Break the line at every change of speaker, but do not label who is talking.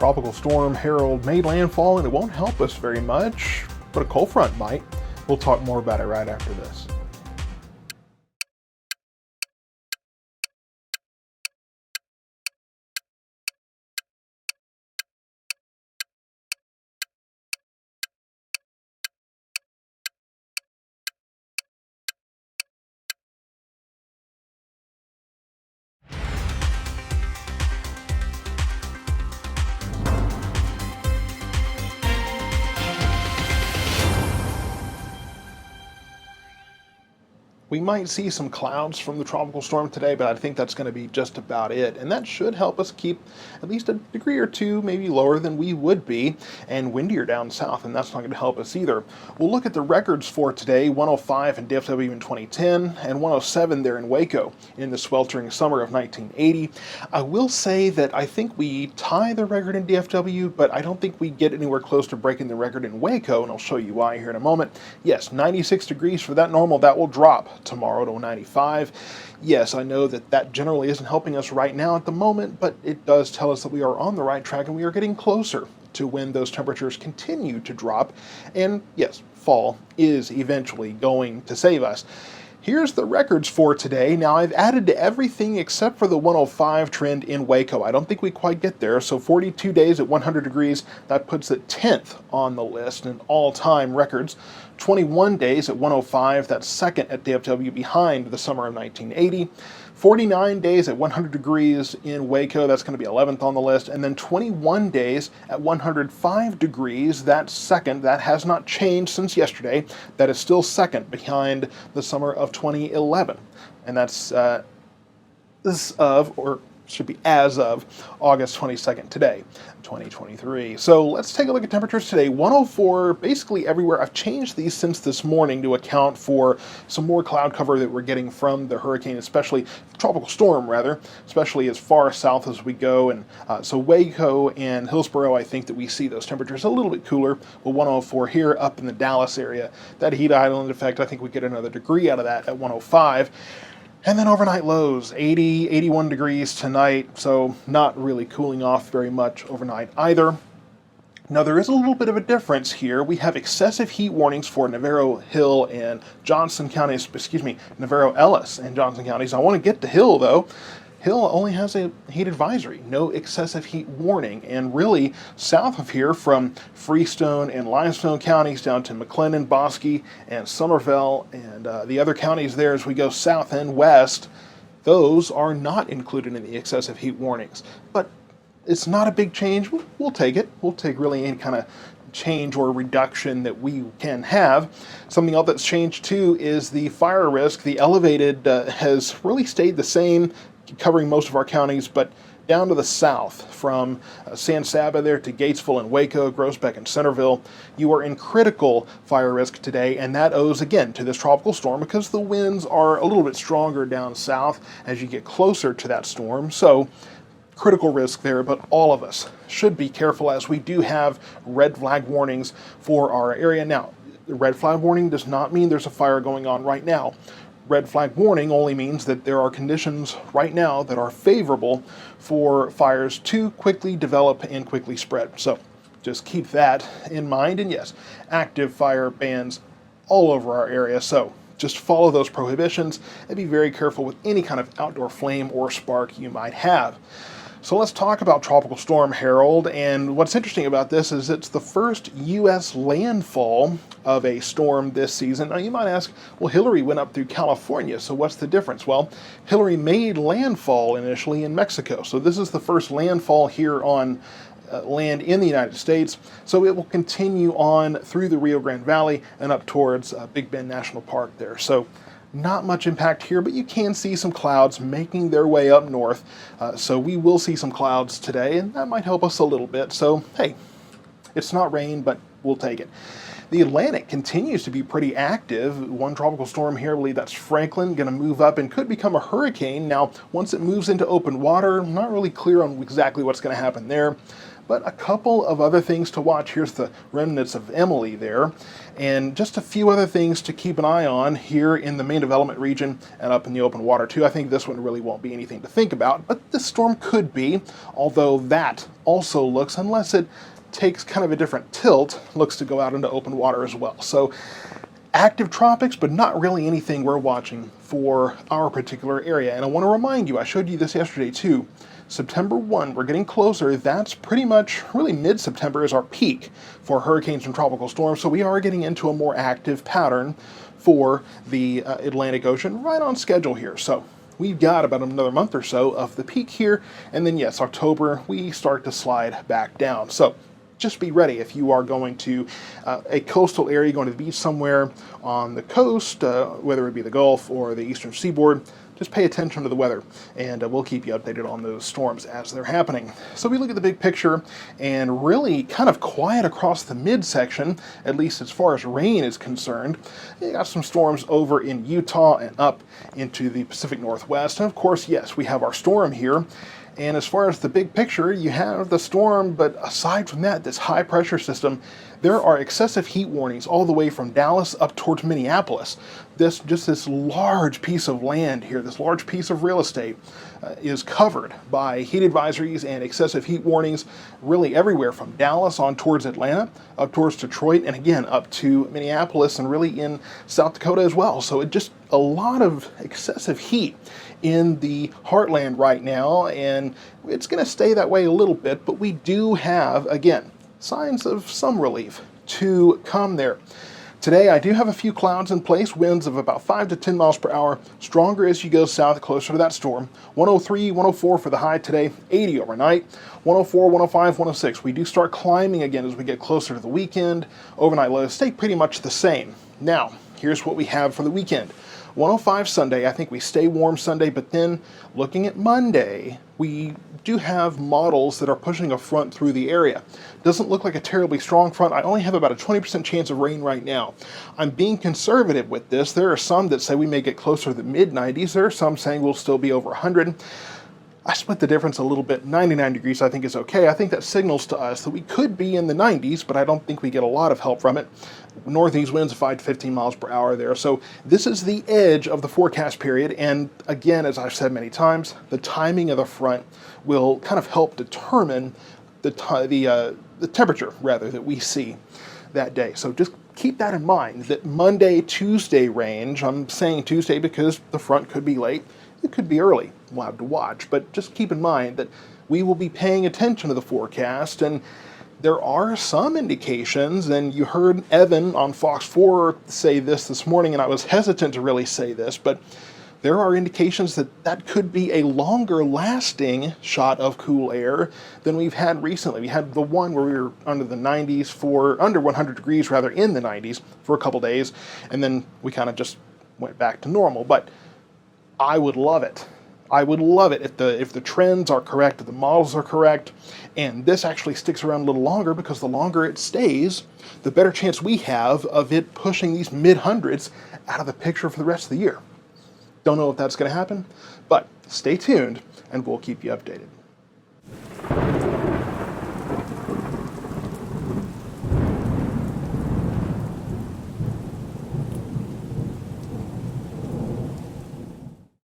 Tropical storm Harold made landfall and it won't help us very much, but a cold front might. We'll talk more about it right after this. We might see some clouds from the tropical storm today, but I think that's going to be just about it. And that should help us keep at least a degree or two, maybe lower than we would be, and windier down south, and that's not going to help us either. We'll look at the records for today, 105 in DFW in 2010, and 107 there in Waco in the sweltering summer of 1980. I will say that I think we tie the record in DFW, but I don't think we get anywhere close to breaking the record in Waco, and I'll show you why here in a moment. Yes, 96 degrees for that normal, that will drop tomorrow to 95. Yes, I know that that generally isn't helping us right now at the moment, but it does tell us that we are on the right track and we are getting closer to when those temperatures continue to drop. And yes, fall is eventually going to save us. Here's the records for today. Now, I've added to everything except for the 105 trend in Waco. I don't think we quite get there. So 42 days at 100 degrees, that puts it 10th on the list in all-time records. 21 days at 105, that's second at DFW behind the summer of 1980. 49 days at 100 degrees in Waco, that's going to be 11th on the list. And then 21 days at 105 degrees, that's second. That has not changed since yesterday. That is still second behind the summer of 2011. And that's should be as of August 22nd today, 2023. So let's take a look at temperatures today. 104 basically everywhere. I've changed these since this morning to account for some more cloud cover that we're getting from the hurricane, especially tropical storm rather, especially as far south as we go. And so Waco and Hillsborough, I think that we see those temperatures a little bit cooler. Well, 104 here up in the Dallas area. That heat island effect, I think we get another degree out of that at 105. And then overnight lows, 80, 81 degrees tonight, so not really cooling off very much overnight either. Now there is a little bit of a difference here. We have excessive heat warnings for Navarro, Hill, and Johnson counties, Navarro, Ellis, and Johnson counties. I want to get to Hill though. Hill only has a heat advisory, no excessive heat warning, and really south of here from Freestone and Limestone counties down to McLennan, Bosque, and Somerville, and the other counties there as we go south and west, those are not included in the excessive heat warnings. But it's not a big change. We'll take it. We'll take really any kind of change or reduction that we can have. Something else that's changed too is the fire risk. The elevated has really stayed the same, covering most of our counties, but down to the south from San Saba there to Gatesville and Waco, Groesbeck and Centerville, you are in critical fire risk today, and that owes again to this tropical storm because the winds are a little bit stronger down south as you get closer to that storm. So critical risk there, but all of us should be careful as we do have red flag warnings for our area. Now, the red flag warning does not mean there's a fire going on right now. Red flag warning only means that there are conditions right now that are favorable for fires to quickly develop and quickly spread. So just keep that in mind. And yes, active fire bans all over our area. So just follow those prohibitions and be very careful with any kind of outdoor flame or spark you might have. So let's talk about Tropical Storm Harold, and what's interesting about this is it's the first U.S. landfall of a storm this season. Now you might ask, well, Hillary went up through California, so what's the difference? Well, Hillary made landfall initially in Mexico, so this is the first landfall here on land in the United States, so it will continue on through the Rio Grande Valley and up towards Big Bend National Park there. So not much impact here, but you can see some clouds making their way up north. So we will see some clouds today, and that might help us a little bit. So, hey, it's not rain, but we'll take it. The Atlantic continues to be pretty active. One tropical storm here, I believe that's Franklin, going to move up and could become a hurricane. Now, once it moves into open water, I'm not really clear on exactly what's going to happen there. But a couple of other things to watch. Here's the remnants of Emily there. And just a few other things to keep an eye on here in the main development region and up in the open water too. I think this one really won't be anything to think about, but this storm could be, although that also looks, unless it takes kind of a different tilt, looks to go out into open water as well. So active tropics, but not really anything we're watching for our particular area. And I want to remind you, I showed you this yesterday too, September 1, we're getting closer. That's pretty much, really mid-September is our peak for hurricanes and tropical storms. So we are getting into a more active pattern for the Atlantic Ocean, right on schedule here. So we've got about another month or so of the peak here. And then yes, October, we start to slide back down. So just be ready if you are going to a coastal area, going to the beach somewhere on the coast, whether it be the Gulf or the eastern seaboard. Just pay attention to the weather, and we'll keep you updated on those storms as they're happening. So we look at the big picture, and really kind of quiet across the midsection, at least as far as rain is concerned. You got some storms over in Utah and up into the Pacific Northwest. And of course, yes, we have our storm here. And as far as the big picture, you have the storm, but aside from that, this high pressure system, there are excessive heat warnings all the way from Dallas up towards Minneapolis. This large piece of land here, this large piece of real estate is covered by heat advisories and excessive heat warnings really everywhere from Dallas on towards Atlanta, up towards Detroit, and again up to Minneapolis and really in South Dakota as well. So it just a lot of excessive heat in the heartland right now, and it's going to stay that way a little bit, but we do have, again, signs of some relief to come there. Today, I do have a few clouds in place, winds of about 5 to 10 miles per hour, stronger as you go south, closer to that storm. 103, 104 for the high today, 80 overnight, 104, 105, 106. We do start climbing again as we get closer to the weekend. Overnight lows stay pretty much the same. Now, here's what we have for the weekend. 105 Sunday, I think we stay warm Sunday, but then looking at Monday, we do have models that are pushing a front through the area. Doesn't look like a terribly strong front. I only have about a 20% chance of rain right now. I'm being conservative with this. There are some that say we may get closer to the mid-90s. There are some saying we'll still be over 100. I split the difference a little bit. 99 degrees I think is okay. I think that signals to us that we could be in the 90s, but I don't think we get a lot of help from it. Northeast winds of 5 to 15 miles per hour there. So this is the edge of the forecast period. And again, as I've said many times, the timing of the front will kind of help determine the temperature rather that we see that day. So just keep that in mind, that Monday, Tuesday range, I'm saying Tuesday because the front could be late. It could be early. We'll have to watch, but just keep in mind that we will be paying attention to the forecast, and there are some indications, and you heard Evan on Fox 4 say this morning, and I was hesitant to really say this, but there are indications that that could be a longer lasting shot of cool air than we've had recently. We had the one where we were under the 90s under 100 degrees rather, in the 90s for a couple days, and then we kind of just went back to normal. But I would love it. I would love it if the trends are correct, if the models are correct, and this actually sticks around a little longer, because the longer it stays, the better chance we have of it pushing these mid-hundreds out of the picture for the rest of the year. Don't know if that's going to happen, but stay tuned and we'll keep you updated.